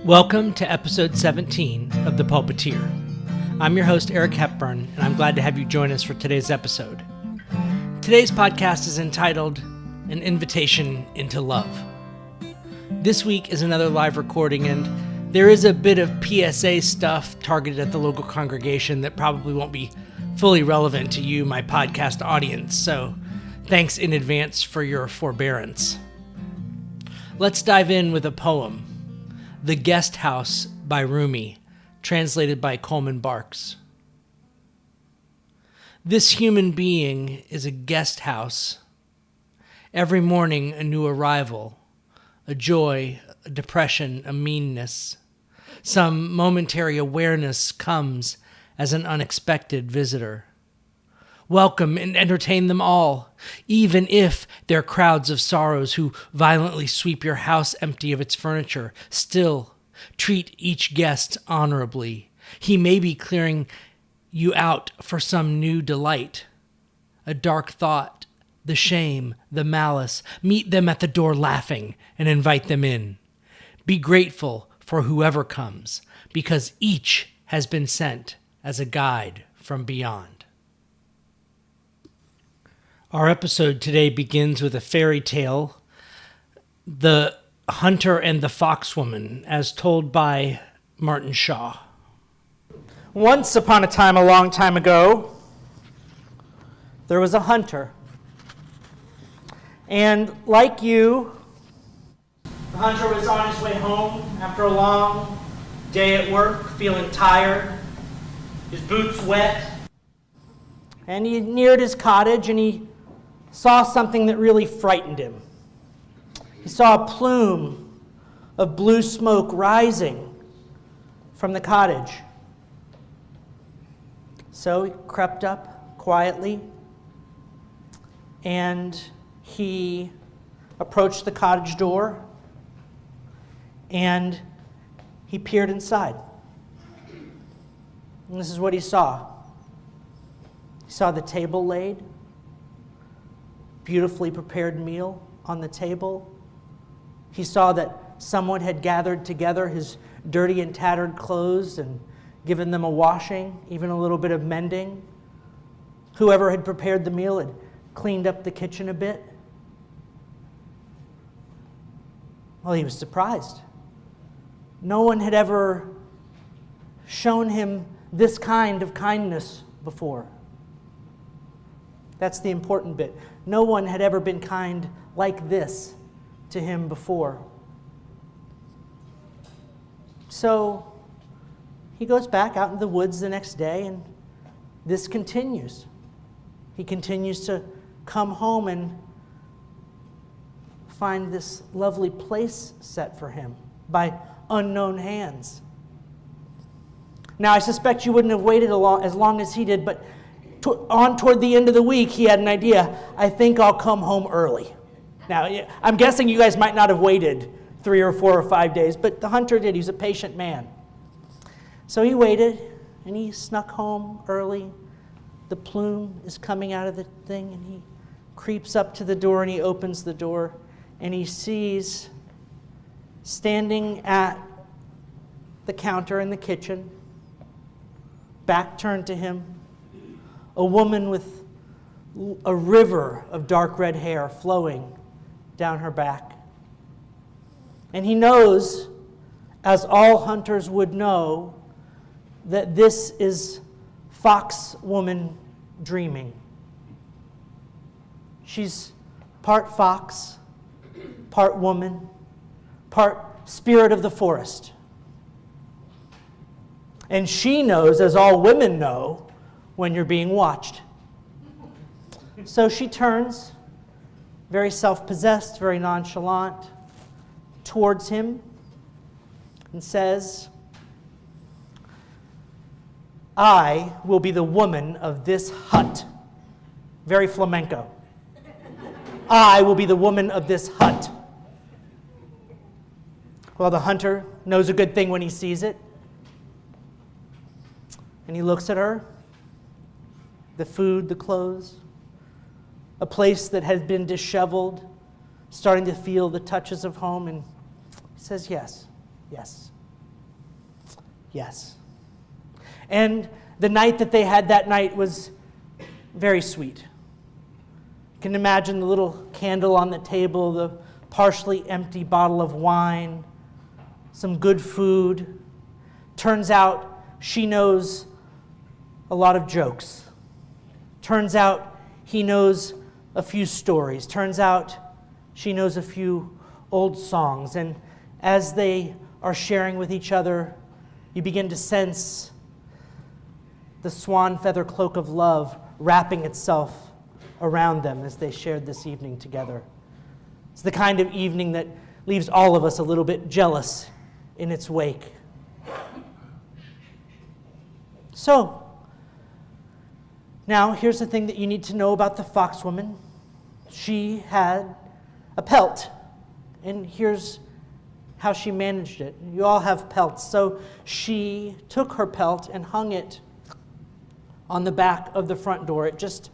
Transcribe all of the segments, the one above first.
Welcome to episode 17 of The Pulpiteer. I'm your host, Eric Hepburn, and I'm glad to have you join us for today's episode. Today's podcast is entitled An Invitation into Love. This week is another live recording, and there is a bit of PSA stuff targeted at the local congregation that probably won't be fully relevant to you, my podcast audience, so thanks in advance for your forbearance. Let's dive in with a poem, The Guest House by Rumi, translated by Coleman Barks. This human being is a guest house. Every morning a new arrival, a joy, a depression, a meanness. Some momentary awareness comes as an unexpected visitor. Welcome and entertain them all, even if they're crowds of sorrows who violently sweep your house empty of its furniture. Still, treat each guest honorably. He may be clearing you out for some new delight. A dark thought, the shame, the malice. Meet them at the door laughing and invite them in. Be grateful for whoever comes, because each has been sent as a guide from beyond. Our episode today begins with a fairy tale, The Hunter and the Foxwoman, as told by Martin Shaw. Once upon a time, a long time ago, there was a hunter. And like you, the hunter was on his way home after a long day at work, feeling tired, his boots wet. And he neared his cottage and he saw something that really frightened him. He saw a plume of blue smoke rising from the cottage. So he crept up quietly and he approached the cottage door and he peered inside. And this is what he saw. He saw the table laid, beautifully prepared meal on the table. He saw that someone had gathered together his dirty and tattered clothes and given them a washing, even a little bit of mending. Whoever had prepared the meal had cleaned up the kitchen a bit. Well, he was surprised. No one had ever shown him this kind of kindness before. That's the important bit. No one had ever been kind like this to him before. So he goes back out in the woods the next day, and this continues. He continues to come home and find this lovely place set for him by unknown hands. Now, I suspect you wouldn't have waited as long as he did, but toward the end of the week, he had an idea. I think I'll come home early. Now, I'm guessing you guys might not have waited 3 or 4 or 5 days, but the hunter did. He's a patient man. So he waited, and he snuck home early. The plume is coming out of the thing, and he creeps up to the door, and he opens the door, and he sees, standing at the counter in the kitchen, back turned to him, a woman with a river of dark red hair flowing down her back. And he knows, as all hunters would know, that this is Foxwoman dreaming. She's part fox, part woman, part spirit of the forest. And she knows, as all women know, when you're being watched. So she turns, very self-possessed, very nonchalant, towards him and says, I will be the woman of this hut. Very flamenco. I will be the woman of this hut. Well, the hunter knows a good thing when he sees it. And he looks at her. The food, the clothes, a place that has been disheveled, starting to feel the touches of home, and he says, yes, Yes. And the night that they had that night was very sweet. You can imagine the little candle on the table, the partially empty bottle of wine, some good food. Turns out she knows a lot of jokes. Turns out he knows a few stories. Turns out she knows a few old songs. And as they are sharing with each other, you begin to sense the swan feather cloak of love wrapping itself around them as they shared this evening together. It's the kind of evening that leaves all of us a little bit jealous in its wake. So, now here's the thing that you need to know about the foxwoman. She had a pelt, and here's how she managed it. You all have pelts. So she took her pelt and hung it on the back of the front door. It just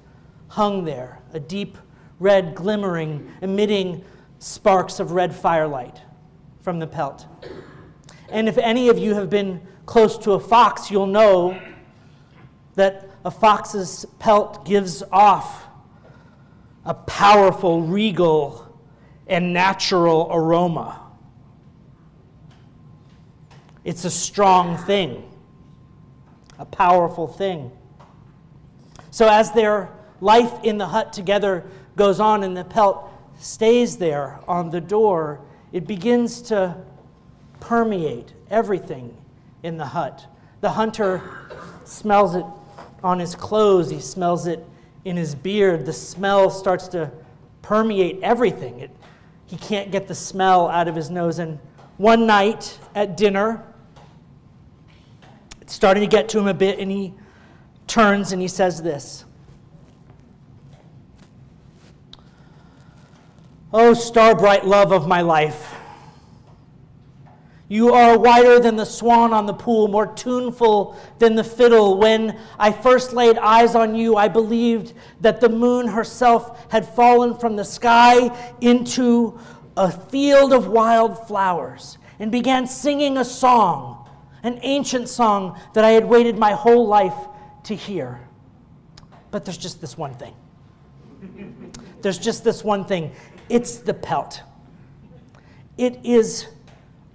hung there, a deep red glimmering, emitting sparks of red firelight from the pelt. And if any of you have been close to a fox, you'll know that a fox's pelt gives off a powerful, regal, and natural aroma. It's a strong thing, a powerful thing. So as their life in the hut together goes on and the pelt stays there on the door, it begins to permeate everything in the hut. The hunter smells it on his clothes. He smells it in his beard. The smell starts to permeate everything. He can't get the smell out of his nose. And one night at dinner, it's starting to get to him a bit, and he turns and he says this. "Oh, star-bright love of my life, you are whiter than the swan on the pool, more tuneful than the fiddle. When I first laid eyes on you, I believed that the moon herself had fallen from the sky into a field of wild flowers and began singing a song, an ancient song that I had waited my whole life to hear. But there's just this one thing. There's just this one thing. It's the pelt. It is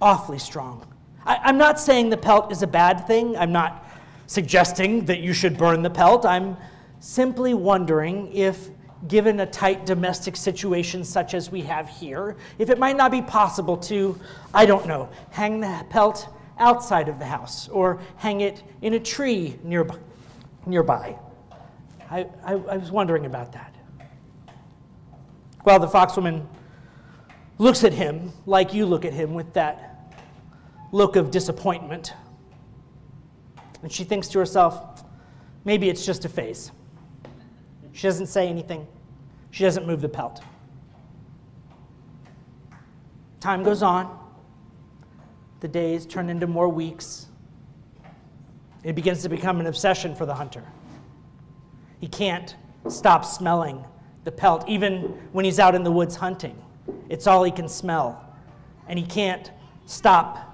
awfully strong. I'm not saying the pelt is a bad thing. I'm not suggesting that you should burn the pelt. I'm simply wondering if, given a tight domestic situation such as we have here, if it might not be possible to, I don't know, hang the pelt outside of the house or hang it in a tree nearby. I was wondering about that. Well, the foxwoman looks at him like you look at him, with that look of disappointment. And she thinks to herself, maybe it's just a phase. She doesn't say anything. She doesn't move the pelt. Time goes on. The days turn into more weeks. It begins to become an obsession for the hunter. He can't stop smelling the pelt, even when he's out in the woods hunting. It's all he can smell. And he can't stop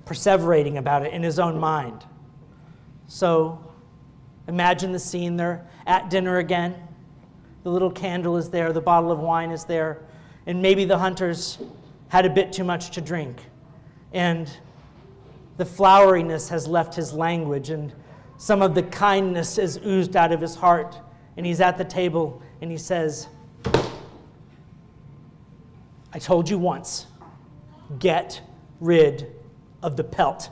perseverating about it in his own mind. So imagine the scene. They're at dinner again. The little candle is there. The bottle of wine is there. And maybe the hunter's had a bit too much to drink. And the floweriness has left his language. And some of the kindness has oozed out of his heart. And he's at the table and he says, I told you once, get rid of the pelt.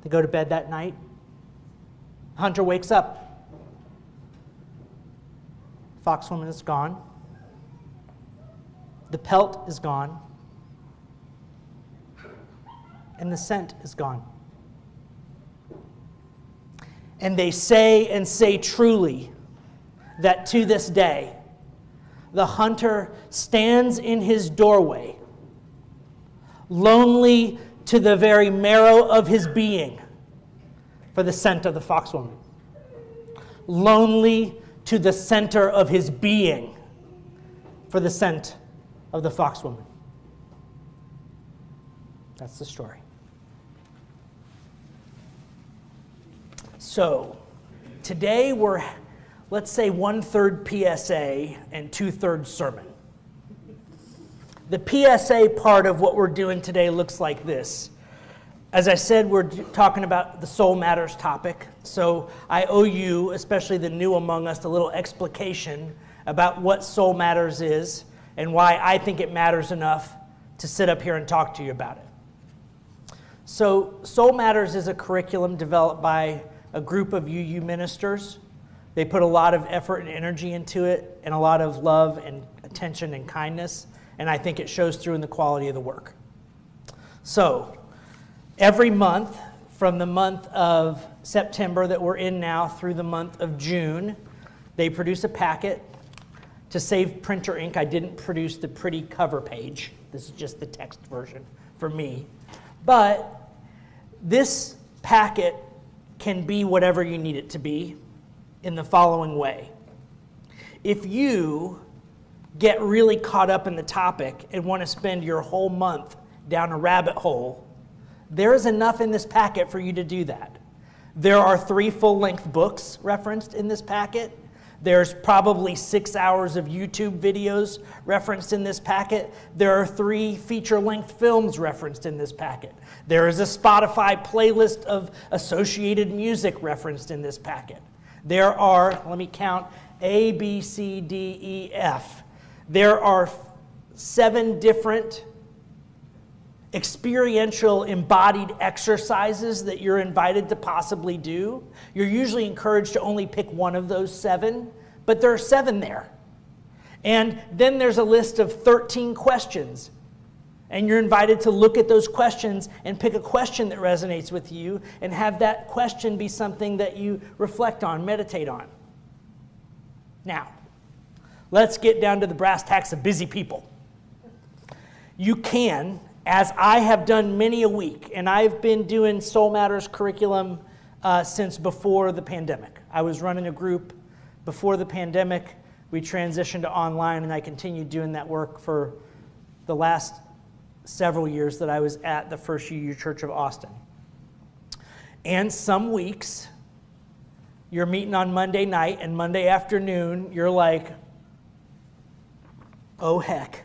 They go to bed that night. Hunter wakes up. Foxwoman is gone. The pelt is gone. And the scent is gone. And they say truly that to this day, the hunter stands in his doorway, lonely to the very marrow of his being, for the scent of the foxwoman. Lonely to the center of his being, for the scent of the foxwoman. That's the story. So, today we're, let's say, 1/3 PSA and 2/3 sermon. The PSA part of what we're doing today looks like this. As I said, we're talking about the soul matters topic. So I owe you, especially the new among us, a little explication about what soul matters is and why I think it matters enough to sit up here and talk to you about it. So Soul Matters is a curriculum developed by a group of UU ministers. They put a lot of effort and energy into it and a lot of love and attention and kindness, and I think it shows through in the quality of the work. So every month, from the month of September that we're in now through the month of June, they produce a packet. To save printer ink, I didn't produce the pretty cover page. This is just the text version for me. But this packet can be whatever you need it to be in the following way. If you get really caught up in the topic and want to spend your whole month down a rabbit hole, there is enough in this packet for you to do that. There are 3 full-length books referenced in this packet. There's probably 6 hours of YouTube videos referenced in this packet. There are 3 feature-length films referenced in this packet. There is a Spotify playlist of associated music referenced in this packet. There are, let me count, A, B, C, D, E, F. There are 7 different experiential embodied exercises that you're invited to possibly do. You're usually encouraged to only pick one of those 7, but there are 7 there. And then there's a list of 13 questions. And you're invited to look at those questions and pick a question that resonates with you and have that question be something that you reflect on, meditate on. Now, let's get down to the brass tacks of busy people. You can, as I have done many a week, and I've been doing Soul Matters curriculum since before the pandemic. I was running a group before the pandemic. We transitioned to online, and I continued doing that work for the last several years that I was at the First UU Church of Austin. And some weeks, you're meeting on Monday night, and Monday afternoon, you're like, oh heck,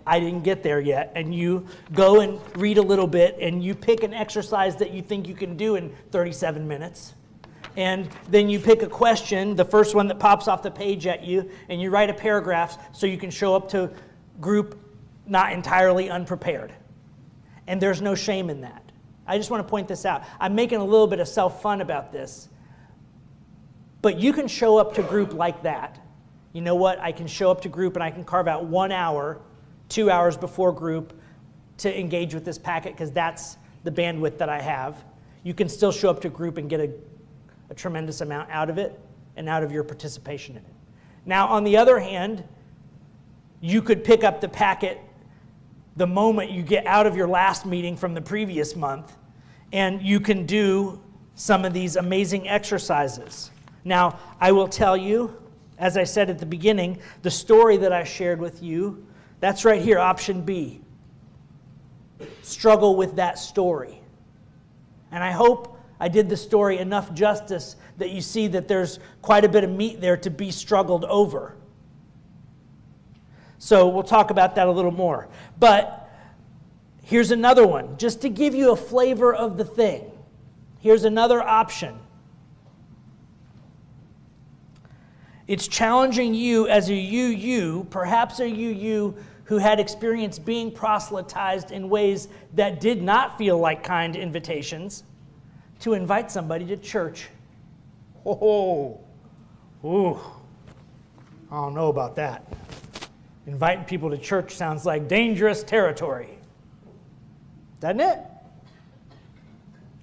I didn't get there yet. And you go and read a little bit, and you pick an exercise that you think you can do in 37 minutes. And then you pick a question, the first one that pops off the page at you, and you write a paragraph so you can show up to group not entirely unprepared. And there's no shame in that. I just want to point this out. I'm making a little bit of self-fun about this. But you can show up to group like that. You know what? I can show up to group and I can carve out 1 hour, 2 hours before group to engage with this packet because that's the bandwidth that I have. You can still show up to group and get a tremendous amount out of it and out of your participation in it. Now, on the other hand, you could pick up the packet the moment you get out of your last meeting from the previous month, and you can do some of these amazing exercises. Now, I will tell you, as I said at the beginning, the story that I shared with you, that's right here, option B. Struggle with that story. And I hope I did the story enough justice that you see that there's quite a bit of meat there to be struggled over. So we'll talk about that a little more. But here's another one, just to give you a flavor of the thing. Here's another option. It's challenging you as a UU, perhaps a UU who had experienced being proselytized in ways that did not feel like kind invitations, to invite somebody to church. Oh, ooh, I don't know about that. Inviting people to church sounds like dangerous territory. Doesn't it?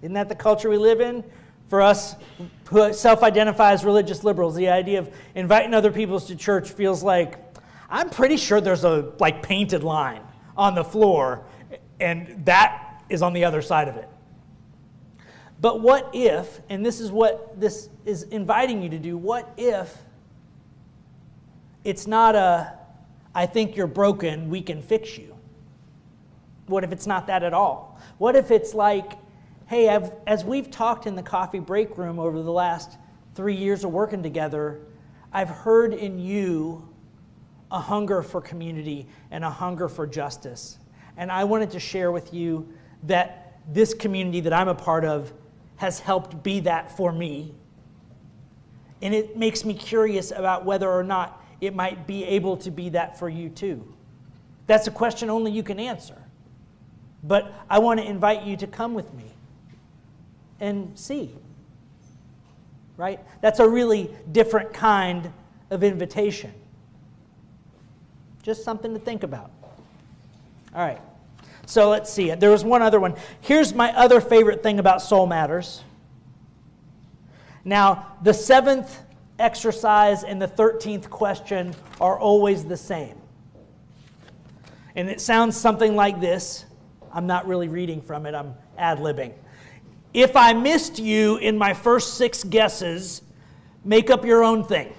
Isn't that the culture we live in? For us who self-identify as religious liberals, the idea of inviting other people to church feels like, I'm pretty sure there's a painted line on the floor, and that is on the other side of it. But what if, and this is what this is inviting you to do, what if it's not a, I think you're broken, we can fix you? What if it's not that at all? What if it's like, hey, as we've talked in the coffee break room over the last 3 years of working together, I've heard in you a hunger for community and a hunger for justice. And I wanted to share with you that this community that I'm a part of has helped be that for me. And it makes me curious about whether or not it might be able to be that for you too. That's a question only you can answer. But I want to invite you to come with me and see. Right? That's a really different kind of invitation. Just something to think about. All right. So let's see. There was one other one. Here's my other favorite thing about Soul Matters. Now, the 7th exercise and the 13th question are always the same. And it sounds something like this. I'm not really reading from it. I'm ad-libbing. If I missed you in my first 6 guesses, make up your own thing.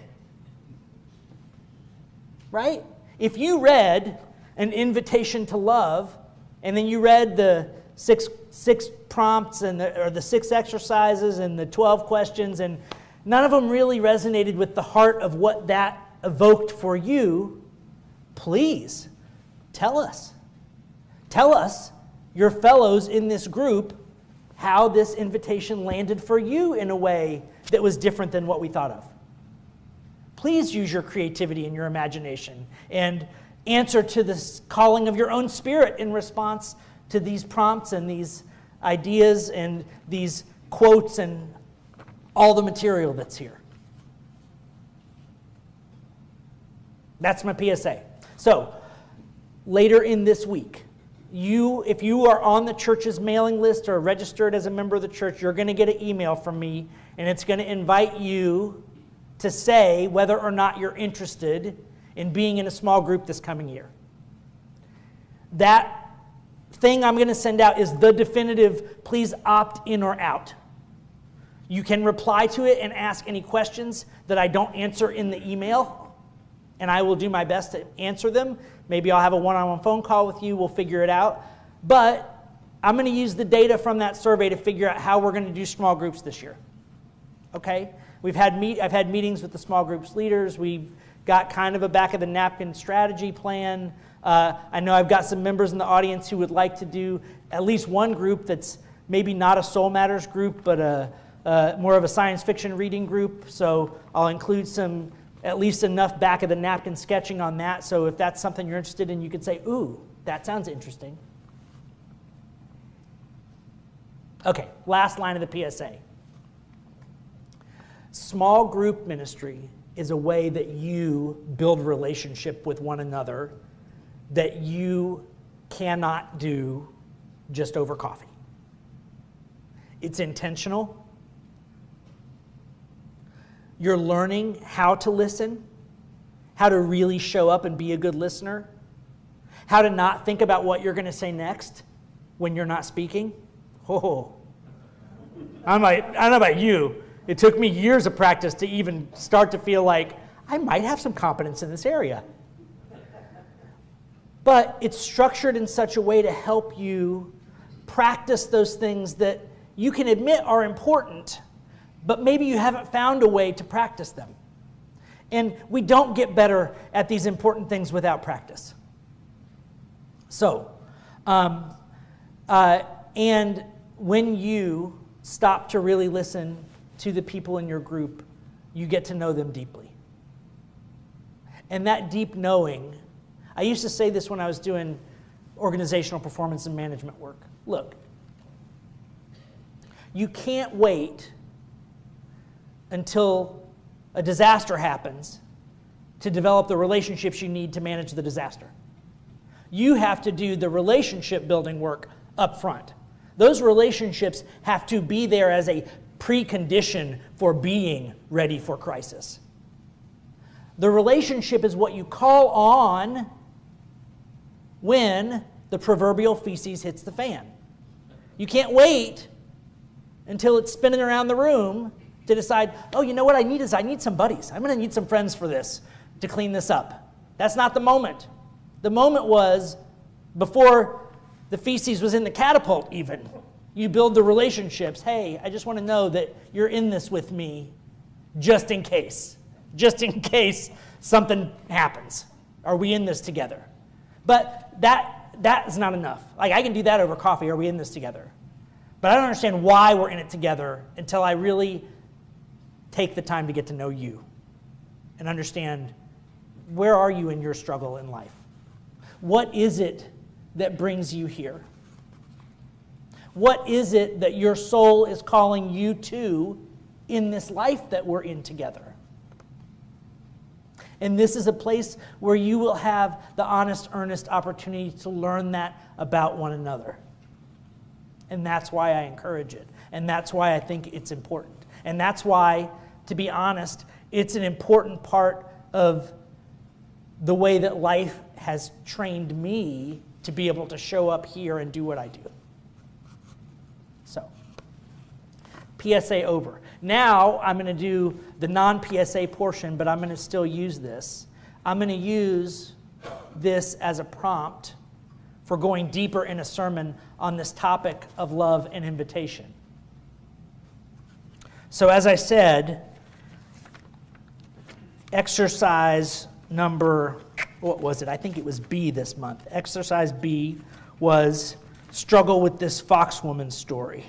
Right? If you read an invitation to love, and then you read the six prompts or the 6 exercises and the 12 questions, and none of them really resonated with the heart of what that evoked for you, please tell us. Tell us, your fellows in this group, how this invitation landed for you in a way that was different than what we thought of. Please use your creativity and your imagination and answer to this calling of your own spirit in response to these prompts and these ideas and these quotes and all the material that's here. That's my PSA. So, later in this week, if you are on the church's mailing list or registered as a member of the church, you're going to get an email from me, and it's going to invite you to say whether or not you're interested in being in a small group this coming year. That thing I'm going to send out is the definitive, please opt in or out. You can reply to it and ask any questions that I don't answer in the email, and I will do my best to answer them. Maybe I'll have a one-on-one phone call with you. We'll figure it out. But I'm going to use the data from that survey to figure out how we're going to do small groups this year. Okay? I've had meetings with the small groups leaders. We've got kind of a back-of-the-napkin strategy plan. I know I've got some members in the audience who would like to do at least one group that's maybe not a Soul Matters group, but more of a science fiction reading group. So I'll include at least enough back-of-the-napkin sketching on that. So if that's something you're interested in, you could say, ooh, that sounds interesting. Okay, last line of the PSA. Small group ministry is a way that you build relationship with one another that you cannot do just over coffee. It's intentional. You're learning how to listen, how to really show up and be a good listener, how to not think about what you're going to say next when you're not speaking. Oh, I don't know about you. It took me years of practice to even start to feel like I might have some competence in this area. But it's structured in such a way to help you practice those things that you can admit are important, but maybe you haven't found a way to practice them. And we don't get better at these important things without practice. So, and when you stop to really listen to the people in your group, you get to know them deeply. And that deep knowing, I used to say this when I was doing organizational performance and management work. Look, you can't wait until a disaster happens to develop the relationships you need to manage the disaster. You have to do the relationship building work up front. Those relationships have to be there as a precondition for being ready for crisis. The relationship is what you call on when the proverbial feces hits the fan. You can't wait until it's spinning around the room to decide, oh, you know what I need some buddies. I'm going to need some friends for this, to clean this up. That's not the moment. The moment was before The feces was in the catapult even. You build the relationships. Hey, I just want to know that you're in this with me just in case. Just in case something happens. Are we in this together? But that is not enough. Like, I can do that over coffee. Are we in this together? But I don't understand why we're in it together until I really take the time to get to know you and understand, where are you in your struggle in life? What is it that brings you here? What is it that your soul is calling you to in this life that we're in together? And this is a place where you will have the honest, earnest opportunity to learn that about one another. And that's why I encourage it. And that's why I think it's important. And that's why, to be honest, it's an important part of the way that life has trained me to be able to show up here and do what I do. So, PSA over. Now I'm going to do the non-PSA portion, but I'm going to still use this. I'm going to use this as a prompt for going deeper in a sermon on this topic of love and invitation. So as I said, exercise number, what was it? I think it was B this month. Exercise B was struggle with this foxwoman story.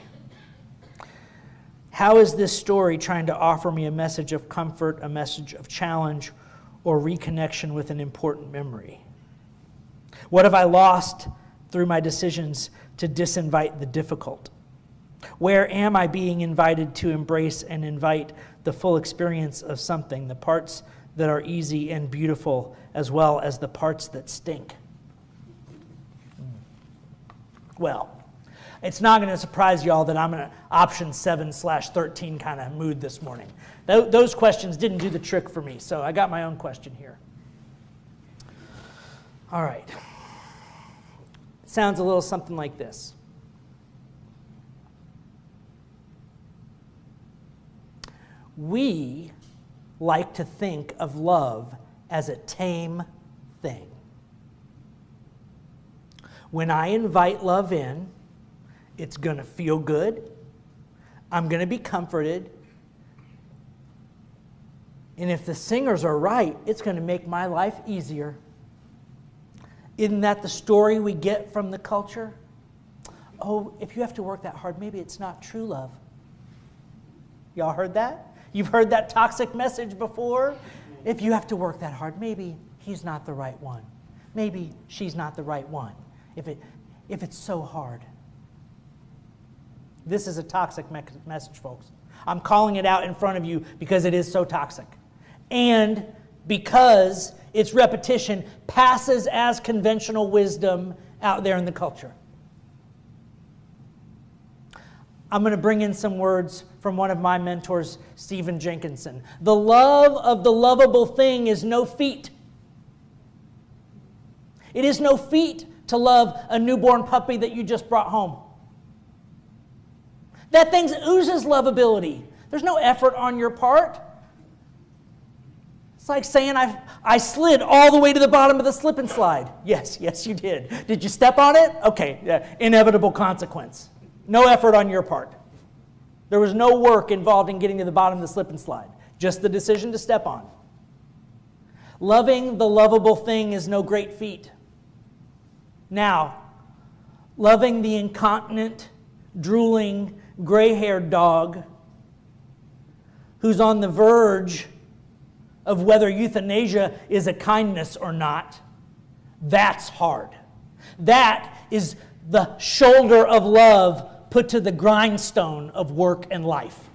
How is this story trying to offer me a message of comfort, a message of challenge, or reconnection with an important memory? What have I lost through my decisions to disinvite the difficult? Where am I being invited to embrace and invite the full experience of something, the parts that are easy and beautiful, as well as the parts that stink? Well, it's not going to surprise y'all that I'm in an option 7/13 kind of mood this morning. Those questions didn't do the trick for me, so I got my own question here. All right. It sounds a little something like this. We like to think of love as a tame thing. When I invite love in, it's going to feel good. I'm going to be comforted. And if the singers are right, it's going to make my life easier. Isn't that the story we get from the culture? Oh, if you have to work that hard, maybe it's not true love. Y'all heard that? You've heard that toxic message before? If you have to work that hard, maybe he's not the right one. Maybe she's not the right one. If it's so hard. This is a toxic message, folks. I'm calling it out in front of you because it is so toxic. And because its repetition passes as conventional wisdom out there in the culture. I'm going to bring in some words from one of my mentors, Stephen Jenkinson. The love of the lovable thing is no feat. It is no feat to love a newborn puppy that you just brought home. That thing oozes lovability. There's no effort on your part. It's like saying I slid all the way to the bottom of the slip and slide. Yes, you did. Did you step on it? Okay, yeah, inevitable consequence. No effort on your part. There was no work involved in getting to the bottom of the slip and slide. Just the decision to step on. Loving the lovable thing is no great feat. Now, loving the incontinent, drooling, gray-haired dog who's on the verge of whether euthanasia is a kindness or not, that's hard. That is the shoulder of love put to the grindstone of work and life.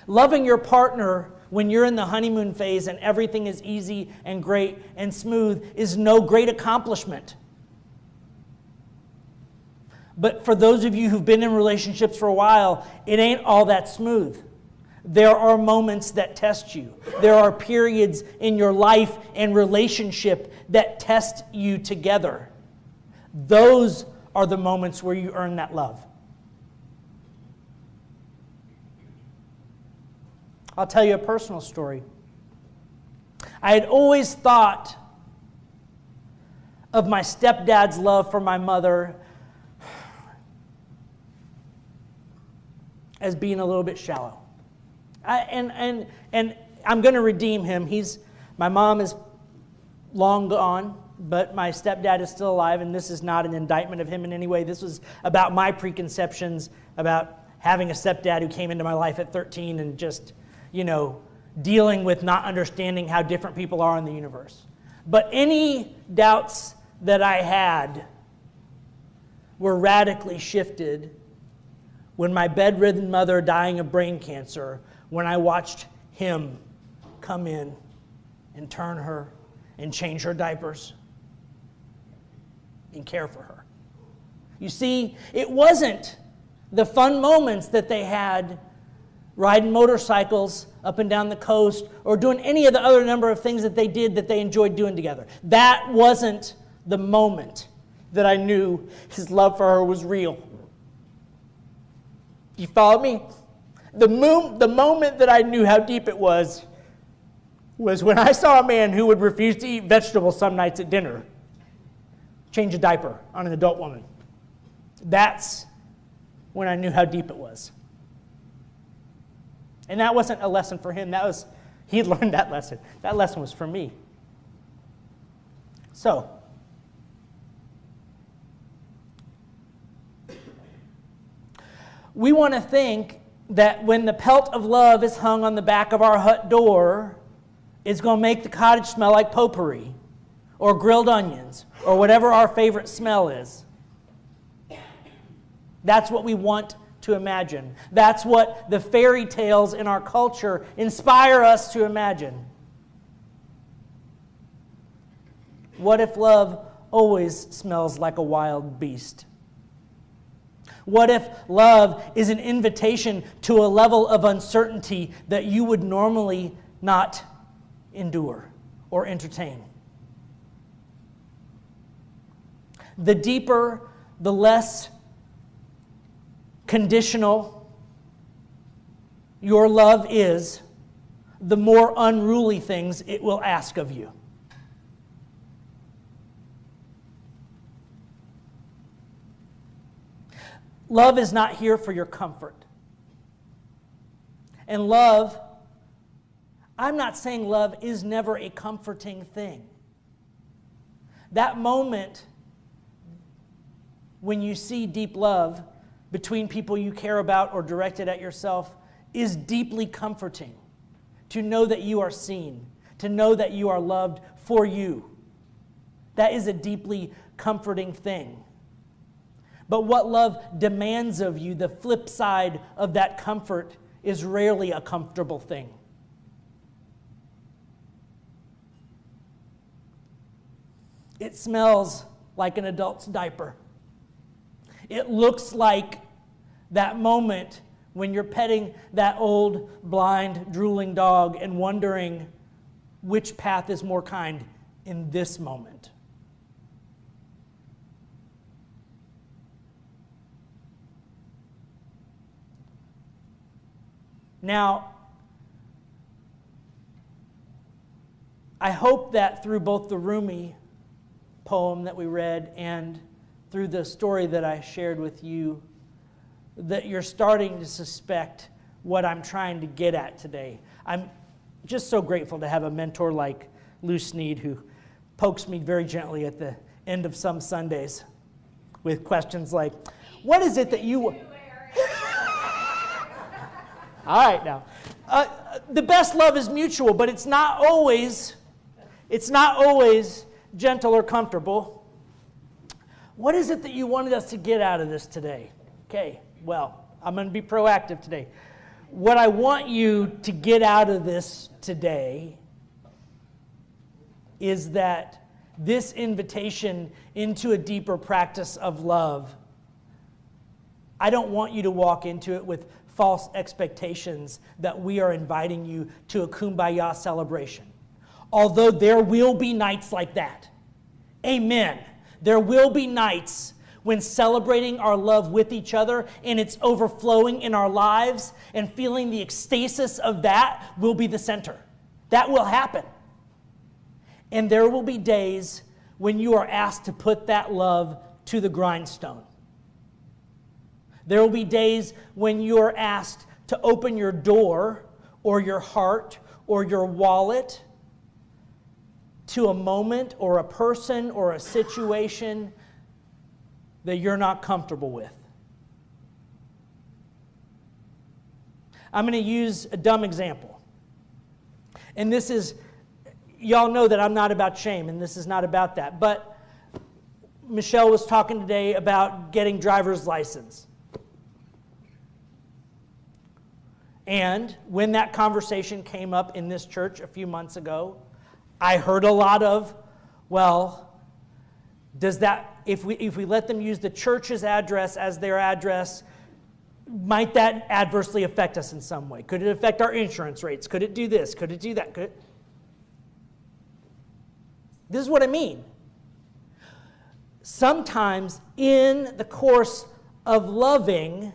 Loving your partner when you're in the honeymoon phase and everything is easy and great and smooth is no great accomplishment. But for those of you who've been in relationships for a while, it ain't all that smooth. There are moments that test you. There are periods in your life and relationship that test you together. Those are the moments where you earn that love. I'll tell you a personal story. I had always thought of my stepdad's love for my mother as being a little bit shallow. And I'm going to redeem him. My mom is long gone, but my stepdad is still alive, and this is not an indictment of him in any way. This was about my preconceptions about having a stepdad who came into my life at 13 and just, dealing with not understanding how different people are in the universe. But any doubts that I had were radically shifted when my bedridden mother dying of brain cancer, when I watched him come in and turn her and change her diapers and care for her. You see, it wasn't the fun moments that they had riding motorcycles up and down the coast or doing any of the other number of things that they did that they enjoyed doing together. That wasn't the moment that I knew his love for her was real. You follow me? The moment that I knew how deep it was when I saw a man who would refuse to eat vegetables some nights at dinner change a diaper on an adult woman. That's when I knew how deep it was. And that wasn't a lesson for him. He had learned that lesson. That lesson was for me. So, we want to think that when the pelt of love is hung on the back of our hut door, it's going to make the cottage smell like potpourri or grilled onions or whatever our favorite smell is. That's what we want to imagine. That's what the fairy tales in our culture inspire us to imagine. What if love always smells like a wild beast? What if love is an invitation to a level of uncertainty that you would normally not endure or entertain? The deeper, the less conditional your love is, the more unruly things it will ask of you. Love is not here for your comfort. And love, I'm not saying love is never a comforting thing. That moment when you see deep love between people you care about or directed at yourself is deeply comforting. To know that you are seen, to know that you are loved for you. That is a deeply comforting thing. But what love demands of you, the flip side of that comfort, is rarely a comfortable thing. It smells like an adult's diaper. It looks like that moment when you're petting that old, blind, drooling dog and wondering which path is more kind in this moment. Now, I hope that through both the Rumi poem that we read and through the story that I shared with you, that you're starting to suspect what I'm trying to get at today. I'm just so grateful to have a mentor like Lou Sneed, who pokes me very gently at the end of some Sundays with questions like, what is it that you... All right, now. The best love is mutual, but it's not always gentle or comfortable. What is it that you wanted us to get out of this today? Okay, well, I'm going to be proactive today. What I want you to get out of this today is that this invitation into a deeper practice of love, I don't want you to walk into it with false expectations that we are inviting you to a kumbaya celebration. Although there will be nights like that. Amen. There will be nights when celebrating our love with each other and it's overflowing in our lives and feeling the ecstasis of that will be the center. That will happen. And there will be days when you are asked to put that love to the grindstone. There will be days when you are asked to open your door or your heart or your wallet to a moment or a person or a situation that you're not comfortable with. I'm going to use a dumb example. And this is, y'all know that I'm not about shame, and this is not about that. But Michelle was talking today about getting driver's license. And when that conversation came up in this church a few months ago, I heard a lot of, well, does that, if we let them use the church's address as their address, might that adversely affect us in some way? Could it affect our insurance rates? Could it do this? Could it do that? Could it? This is what I mean. Sometimes in the course of loving,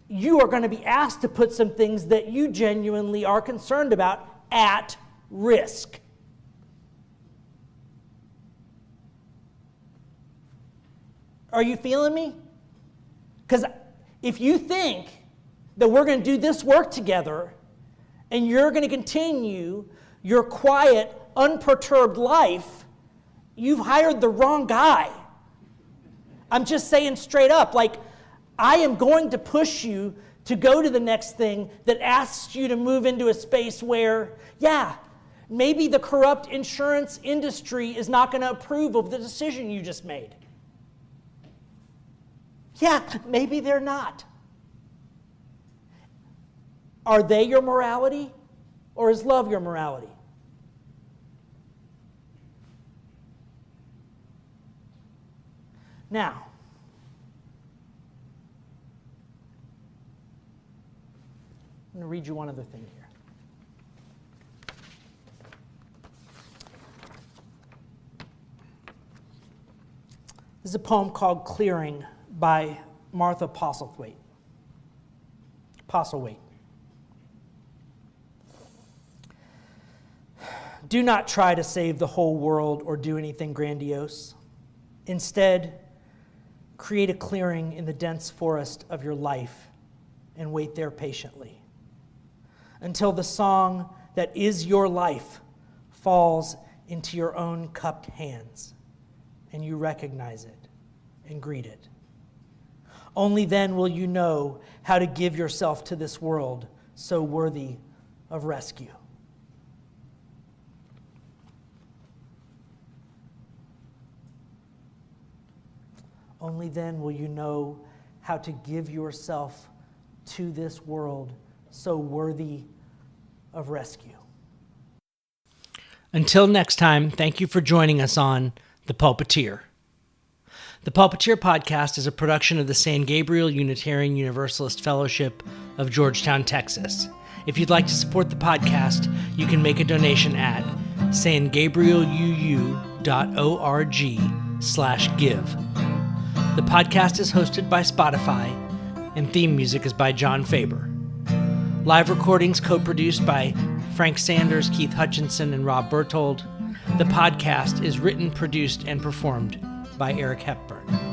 you are going to be asked to put some things that you genuinely are concerned about at risk. Are you feeling me? Because if you think that we're going to do this work together and you're going to continue your quiet, unperturbed life, you've hired the wrong guy. I'm just saying straight up, like, I am going to push you to go to the next thing that asks you to move into a space where, yeah, maybe the corrupt insurance industry is not going to approve of the decision you just made. Yeah, maybe they're not. Are they your morality, or is love your morality? Now, I'm going to read you one other thing here. This is a poem called Clearing by Martha Postlewaite. Do not try to save the whole world or do anything grandiose. Instead, create a clearing in the dense forest of your life and wait there patiently until the song that is your life falls into your own cupped hands and you recognize it and greet it. Only then will you know how to give yourself to this world so worthy of rescue. Only then will you know how to give yourself to this world so worthy of rescue. Until next time, thank you for joining us on The Pulpiteer. The Pulpiteer podcast is a production of the San Gabriel Unitarian Universalist Fellowship of Georgetown, Texas. If you'd like to support the podcast, you can make a donation at sangabrieluu.org/give. The podcast is hosted by Spotify, and theme music is by John Faber. Live recordings co-produced by Frank Sanders, Keith Hutchinson, and Rob Berthold. The podcast is written, produced, and performed by Eric Hepburn.